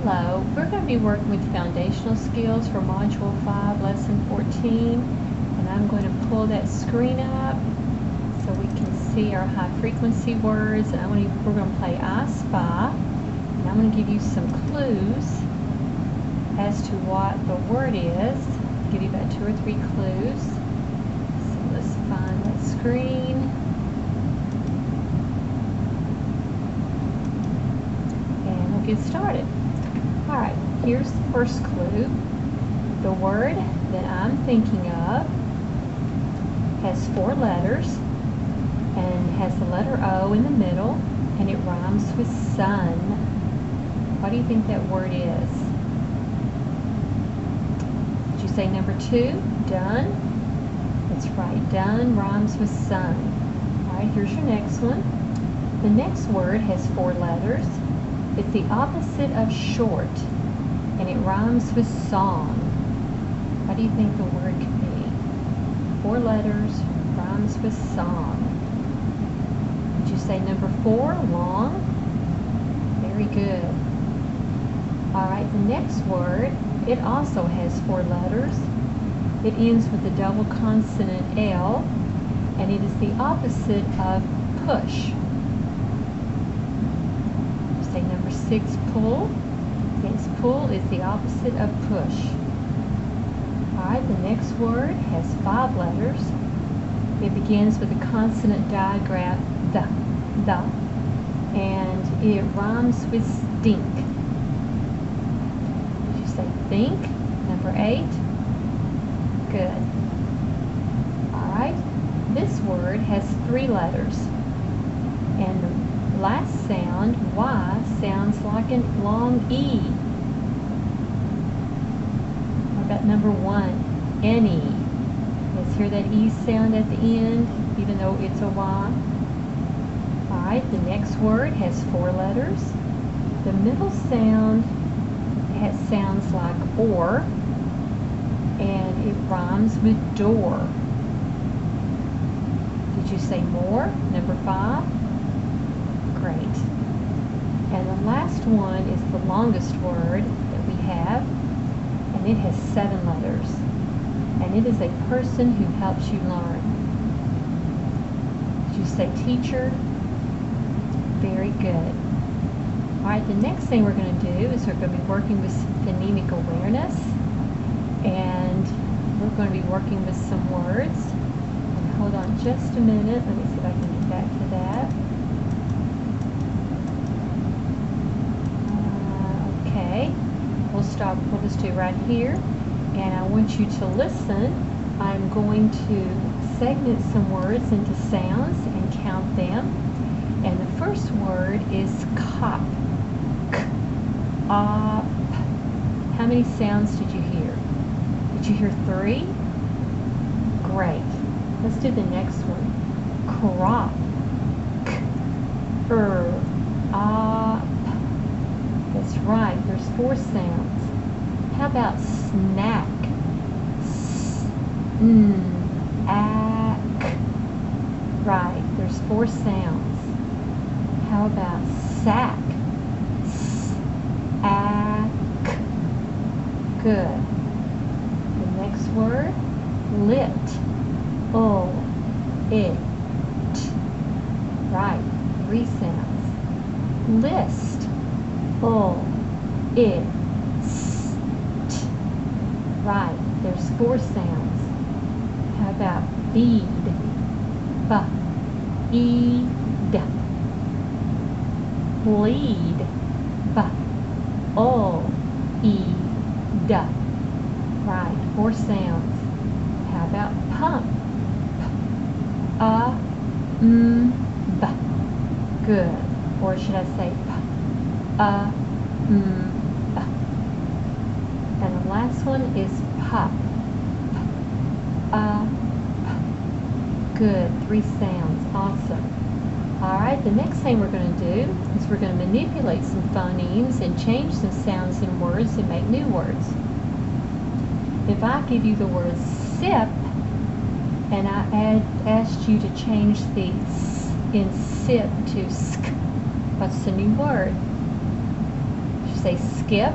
Hello, we're going to be working with foundational skills for Module 5, Lesson 14, and I'm going to pull that screen up so we can see our high frequency words. And we're going to play I Spy, and I'm going to give you some clues as to what the word is. I'll give you about 2 or 3 clues. So let's find that screen. And we'll get started. Alright, here's the first clue. The word that I'm thinking of has 4 letters and has the letter O in the middle, and it rhymes with sun. What do you think that word is? Did you say number 2? Done? That's right, done rhymes with sun. Alright, here's your next one. The next word has 4 letters. It's the opposite of short, and it rhymes with song. What do you think the word could be? 4 letters, rhymes with song. Did you say number 4, long? Very good. Alright, the next word, it also has 4 letters. It ends with the double consonant L, and it is the opposite of push. Say number 6, pull. Yes, pull is the opposite of push. Alright, the next word has 5 letters. It begins with a consonant digraph, the, and it rhymes with stink. Did you say think? Number 8? Good. Alright, this word has 3 letters, and the last sound, Y, sounds like a long E. What about number 1? Any. Let's hear that E sound at the end, even though it's a Y. Alright, the next word has 4 letters. The middle sound sounds like or, and it rhymes with door. Did you say more? Number 5? Great. And the last one is the longest word that we have, and it has 7 letters. And it is a person who helps you learn. Did you say teacher? Very good. Alright, the next thing we're going to do is we're going to be working with phonemic awareness, and we're going to be working with some words. And hold on just a minute. Let me see if I can get back to that. Okay, we'll just do right here, and I want you to listen. I'm going to segment some words into sounds and count them, and the first word is cop. K, op. How many sounds did you hear? Did you hear 3? Great. Let's do the next one. Crop. K, op. That's right, there's 4 sounds. How about snack? S, ack. Right, there's 4 sounds. How about sack? S, ack. Good. The next word, lit. It. Right, 3 sounds. List. It, st. Right, there's 4 sounds. How about bead? B-E-D. Bleed. B-O-E-D. Right, 4 sounds. How about pump? P-A-M-B. Good. Or should I say p-a-m-b? And the last one is pop. Good. 3 sounds. Awesome. Alright, the next thing we're going to do is we're going to manipulate some phonemes and change some sounds in words and make new words. If I give you the word sip, and I asked you to change the s in sip to sk, what's the new word? say skip?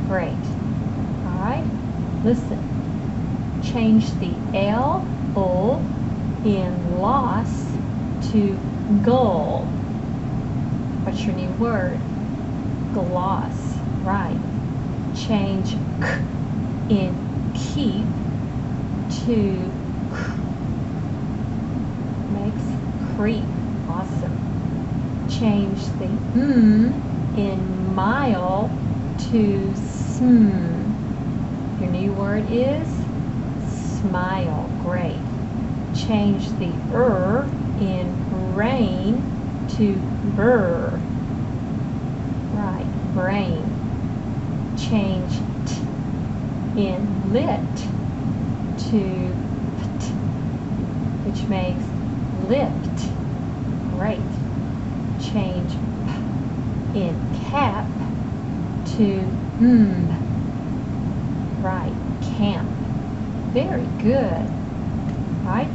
Great. All right, listen. Change the L in loss to gull. What's your new word? Gloss. Right. Change k in keep to makes creep. Awesome. Change the in mile to sm. Your new word is smile. Great. Change the in rain to burr. Right. Brain. Change t in lit to pt, which makes lift. Great. Change p in cap to right. Camp. Very good. All right.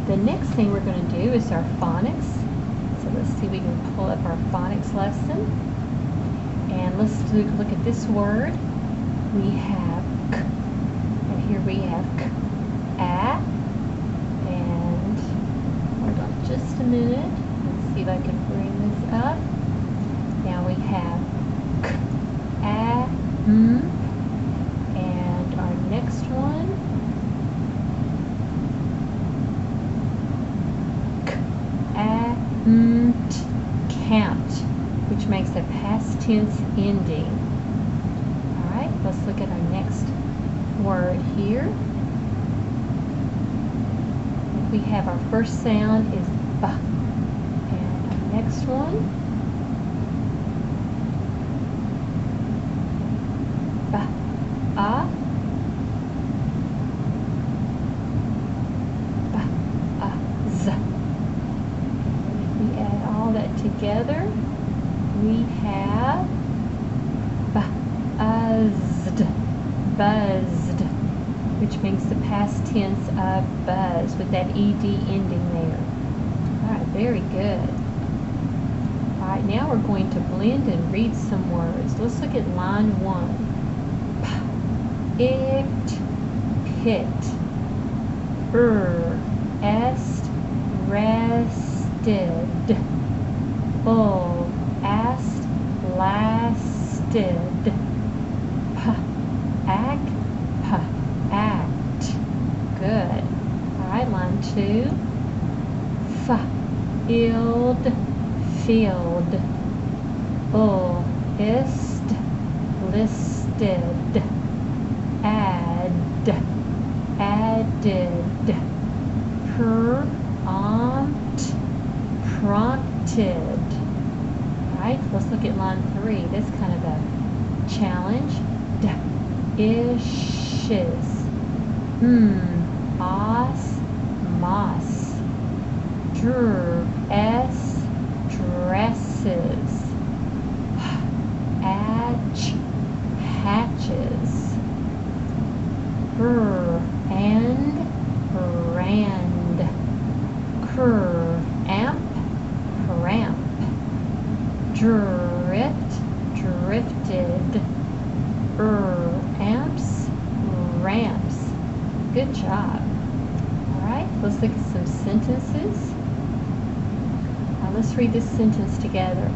The next thing we're going to do is our phonics. So let's see if we can pull up our phonics lesson. And let's look at this word. We have k. And here we have k, a. And hold on just a minute. Let's see if I can bring this up. Now we have k, a, and our next one, k, a, camped, which makes a past tense ending. All right, let's look at our next word here. We have our first sound is b, and our next one, b, a, b, a, z. If we add all that together, we have buzzed, buzzed, which makes the past tense of buzz with that ed ending there. All right, very good. All right, now we're going to blend and read some words. Let's look at line 1. It, pit, est, rested, bull, asked, lasted, act, act. Good. All right, line 2. Field, field, bull, ist, listed, add, added, prompt, prompted. All right, let's look at line 3. This is kind of a challenge. Ishes, os, moss, dresses, hatch, hatches, and brand, amp, cramp, drift, drifted, amps, ramps. Good job. All right, let's look at some sentences. Now let's read this sentence together.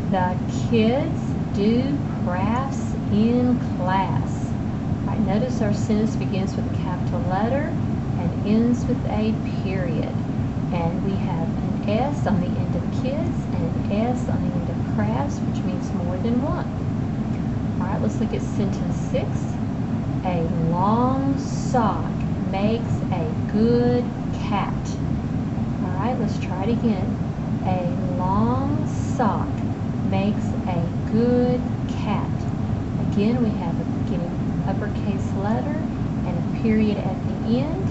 The kids do crafts in class. All right, notice our sentence begins with a capital letter and ends with a period. And we have an S on the end of kids and an S on the end of crafts, which means more than one. All right, let's look at sentence 6. A long sock makes a good cat. All right, let's try it again. A long sock makes a good cat. Again, we have a beginning uppercase letter and a period at the end.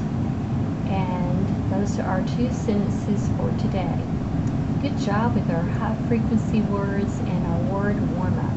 And those are our 2 sentences for today. Good job with our high frequency words and our word warm-up.